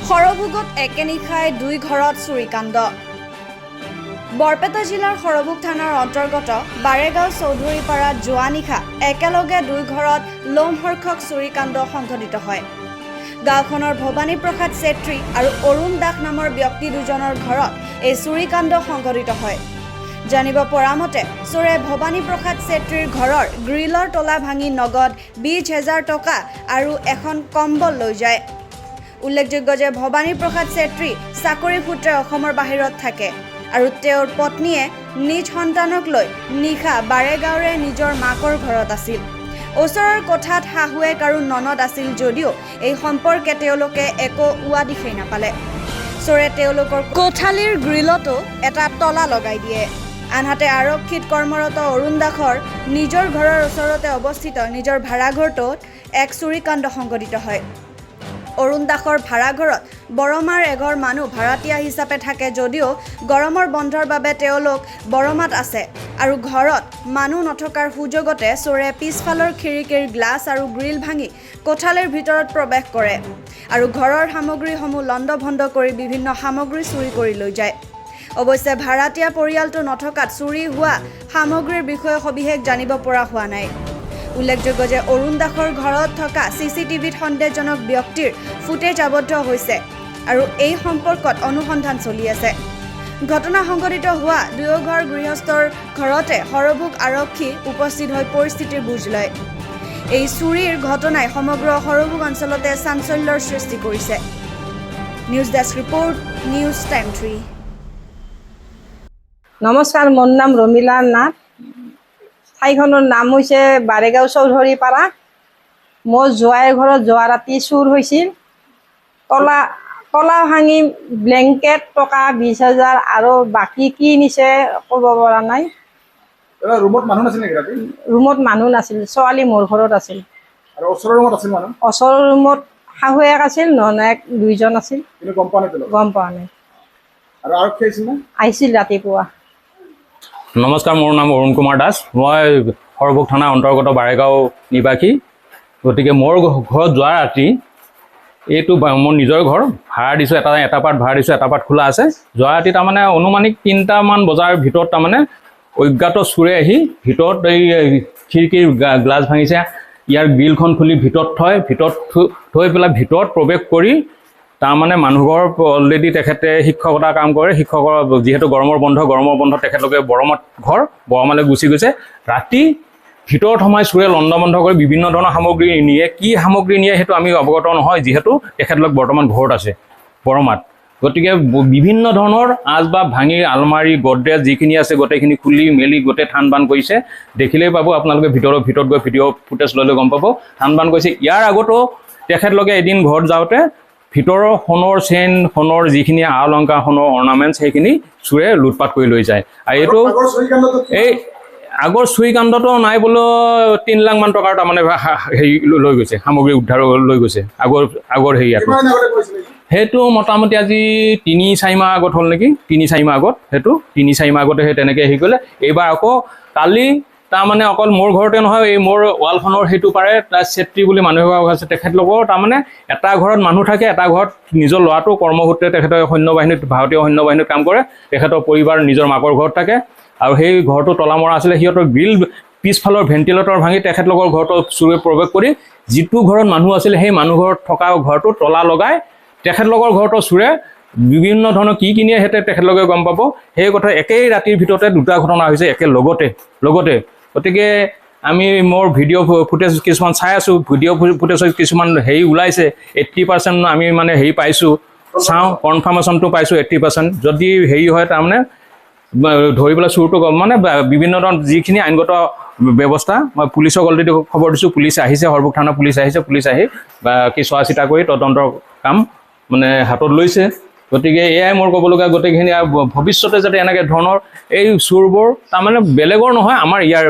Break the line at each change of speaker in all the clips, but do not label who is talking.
সৰভোগত একেনিশাই দুই ঘৰত চুৰিকাণ্ড। বৰপেটা জিলাৰ সৰভোগ থানাৰ অন্তৰ্গত বাৰেগাঁও চৌধুৰীপাৰাত যোৱা নিশা একেলগে দুই ঘৰত লোমহৰ্ষক চুৰিকাণ্ড সংঘটিত হয়। গাঁওখনৰ ভৱানী প্ৰসাদ চেত্ৰী আৰু অৰুণ দাস নামৰ ব্যক্তি দুজনৰ ঘৰত এই চুৰিকাণ্ড সংঘটিত হয়। জানিব পৰা মতে চোৰে ভৱানী প্ৰসাদ চেত্ৰীৰ ঘৰৰ গ্ৰিলৰ তলা ভাঙি নগদ 20,000 টকা আৰু এখন কম্বল লৈ যায়। উল্লেখযোগ্য যে ভৱানী প্ৰসাদ চেত্ৰী চাকৰি সূত্ৰে অসমৰ বাহিৰত থাকে আৰু তেওঁৰ পত্নীয়ে নিজ সন্তানক লৈ নিশা বাৰেগাঁৱৰে নিজৰ মাকৰ ঘৰত আছিল। ওচৰৰ কোঠাত শাহুৱেক আৰু ননদ আছিল যদিও এই সম্পৰ্কে তেওঁলোকে একো উৱা দিখেই নাপালে। চোৰে তেওঁলোকৰ কোঠালিৰ গ্ৰিলতো এটা তলা লগাই দিয়ে। আনহাতে আৰক্ষীত কৰ্মৰত অৰুণ দাসৰ নিজৰ ঘৰৰ ওচৰতে অৱস্থিত নিজৰ ভাড়াঘৰটোত এক চুৰিকাণ্ড সংঘটিত হয়। অৰুণ দাসৰ ভাড়াঘৰত বৰমাৰ এঘৰ মানুহ ভাড়াতীয়া হিচাপে থাকে যদিও গৰমৰ বন্ধৰ বাবে তেওঁলোক বৰমাত আছে আৰু ঘৰত মানুহ নথকাৰ সুযোগতে চোৰে পিছফালৰ খিৰিকীৰ গ্লাছ আৰু গ্ৰিল ভাঙি কোঠালিৰ ভিতৰত প্ৰৱেশ কৰে আৰু ঘৰৰ সামগ্ৰীসমূহ লণ্ডভণ্ড কৰি বিভিন্ন সামগ্ৰী চুৰি কৰি লৈ যায়। অৱশ্যে ভাড়াতীয়া পৰিয়ালটো নথকাত চুৰি হোৱা সামগ্ৰীৰ বিষয়ে সবিশেষ জানিব পৰা হোৱা নাই। উল্লেখযোগ্য যে অৰুণ দাসৰ ঘৰত থকা CCTVত সন্দেহজনক ব্যক্তিৰ ফুটেজ আবদ্ধ হৈছে আৰু এই সম্পৰ্কত অনুসন্ধান চলি আছে। ঘটনা সংঘটিত হোৱা দুয়োঘৰ গৃহস্থৰ ঘৰতে সৰভোগ আৰক্ষী উপস্থিত হৈ পৰিস্থিতিৰ বুজ লয়। এই চুৰিৰ ঘটনাই সমগ্ৰ সৰভোগ অঞ্চলতে চাঞ্চল্যৰ সৃষ্টি কৰিছে। News desk report, news time 3।
নমস্কাৰ, মোৰ নাম ৰমিলা নাথ। ঠাইখনৰ নাম হৈছে বাৰেগাঁও চৌধুৰীপাৰা। মোৰ জোৱাইৰ ঘৰত যোৱা ৰাতি চুৰ হৈছিল। তলা ভাঙি ব্লেংকেট টকা 20,000 আৰু বাকী কি নিছে ক'ব পৰা নাই।
ৰুমত মানুহ নাছিল নেকি ৰাতি?
ৰুমত মানুহ নাছিল, ছোৱালী মোৰ ঘৰত আছিল।
আৰু ওচৰৰ ৰুমত আছিল মানুহ?
ওচৰৰ ৰুমত শাহুৱেক আছিল, ননয়েক দুইজন আছিল।
কিন্তু গম পোৱা নাই?
গম পোৱা নাই।
আৰু আৰক্ষী আহিছিল নে?
আহিছিল ৰাতিপুৱা।
নমস্কাৰ, মোৰ নাম অৰুণ কুমাৰ দাস। মই সৰভোগ থানা অন্তৰ্গত বাৰেগাঁও নিবাসী। গতিকে মোৰ ঘৰত যোৱা ৰাতি, এইটো মোৰ নিজৰ ঘৰ, ভাড়া দিছোঁ, এটা পাৰ্ট ভাড়া দিছোঁ, এটা পাৰ্ট খোলা আছে। যোৱা ৰাতি তাৰমানে অনুমানিক 3টামান বজাৰ ভিতৰত তাৰমানে অজ্ঞাত চোৰে আহি ভিতৰত এই খিৰিকীৰ গ্লাছ ভাঙিছে, ইয়াৰ গ্ৰিলখন খুলি ভিতৰত থৈ পেলাই ভিতৰত প্ৰৱেশ কৰি তাৰমানে মানুহঘৰ অলৰেডি তেখেতে শিক্ষকতা কাম কৰে। শিক্ষকৰ যিহেতু গৰমৰ বন্ধ তেখেতলোকে বৰমালৈ গুচি গৈছে। ৰাতি ভিতৰত সোমাই চোৰে লণ্ডভণ্ড কৰি বিভিন্ন ধৰণৰ সামগ্ৰী নিয়ে। কি সামগ্ৰী নিয়ে সেইটো আমি অৱগত নহয়, যিহেতু তেখেতলোক বৰ্তমান ঘৰত আছে বৰমাত। গতিকে বিভিন্ন ধৰণৰ আচবাব ভাঙি আলমাৰী, গডৰেজ যিখিনি আছে গোটেইখিনি খুলি মেলি গোটেই থান বান কৰিছে। দেখিলেই পাব আপোনালোকে ভিতৰত গৈ ভিডিঅ' ফুটেজ লৈ গম পাব থান বান কৰিছে। ইয়াৰ আগতো তেখেতলোকে এদিন ঘৰত যাওঁতে ভিতৰৰ সোণৰ চেইন, সোণৰ যিখিনি আ অলংকাৰ, সোণৰ অৰ্ণামেণ্টছ সেইখিনি চোৰে লুটপাট কৰি লৈ যায়। আৰু এইটো এই আগৰ চুৰিকাণ্ডটো নাই বোলো 3 লাখমান টকাৰ তাৰমানে হেৰি লৈ গৈছে, সামগ্ৰী উদ্ধাৰ লৈ গৈছে আগৰ হেৰিয়াটো। সেইটো মোটামুটি আজি 3-4 মাহ আগত হ'ল নেকি, 3-4 মাহ আগত। সেইটো 3-4 মাহ আগতে সেই তেনেকৈ হেৰি কৰিলে। এইবাৰ আকৌ কালি তাৰমানে অকল মোৰ ঘৰতে নহয়, এই মোৰ ৱালখনৰ সেইটো পাৰে তাৰ চেত্ৰী বুলি মানুহ এগৰাকী আছে, তেখেতলোকৰ তাৰমানে এটা ঘৰত মানুহ থাকে, এটা ঘৰত নিজৰ ল'ৰাটো কৰ্মসূত্ৰে তেখেতে ভাৰতীয় সৈন্য বাহিনীত কাম কৰে। তেখেতৰ পৰিবাৰ নিজৰ মাকৰ ঘৰত থাকে আৰু সেই ঘৰটো তলা মৰা আছিলে। সিহঁতৰ গ্ৰিল পিছফালৰ ভেণ্টিলেটৰ ভাঙি তেখেতলোকৰ ঘৰতো চোৰে প্ৰৱেশ কৰি যিটো ঘৰত মানুহ আছিলে সেই মানুহ ঘৰত থকা ঘৰটো তলা লগাই তেখেতলোকৰ ঘৰতো চোৰে বিভিন্ন ধৰণৰ কি কিনিয়ে সিহঁতে তেখেতলোকে গম পাব। সেই কথা একেই ৰাতিৰ ভিতৰতে 2টা ঘটনা হৈছে লগতে। গতিকে আমি মোৰ ভিডিঅ' ফুটেজ কিছুমান চাই আছোঁ। ভিডিঅ' ফুটেজত কিছুমান হেৰি ওলাইছে, 80% আমি মানে হেৰি পাইছোঁ, কনফাৰ্মেশ্যনটো পাইছোঁ 80%। যদি হেৰি হয় তাৰমানে ধৰিবলৈ চুৰটো মানে বিভিন্ন ধৰণৰ যিখিনি আইনগত ব্যৱস্থা, মই পুলিচক অলৰেডি খবৰ দিছোঁ। পুলিচ আহিছে, সৰভোগ থানা পুলিচ আহিছে। পুলিচ আহি কি চোৱা চিতা কৰি তদন্তৰ কাম মানে হাতত লৈছে। গতিকে এয়াই মোৰ ক'বলগীয়া গোটেইখিনি। ভৱিষ্যতে যাতে এনেকৈ ধৰণৰ এই চোৰবোৰ তাৰমানে বেলেগৰ নহয়, আমাৰ ইয়াৰ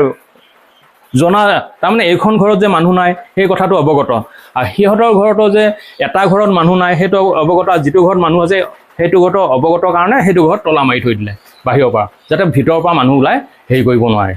জনা তাৰমানে এইখন ঘৰত যে মানুহ নাই সেই কথাটো অৱগত, আৰু সিহঁতৰ ঘৰতো যে এটা ঘৰত মানুহ নাই সেইটো অৱগত। যিটো ঘৰত মানুহ আছে সেইটো ঘৰতো অৱগত কাৰণে সেইটো ঘৰত তলা মাৰি থৈ দিলে বাহিৰৰ পৰা, যাতে ভিতৰৰ পৰা মানুহ ওলাই হেৰি কৰিব নোৱাৰে।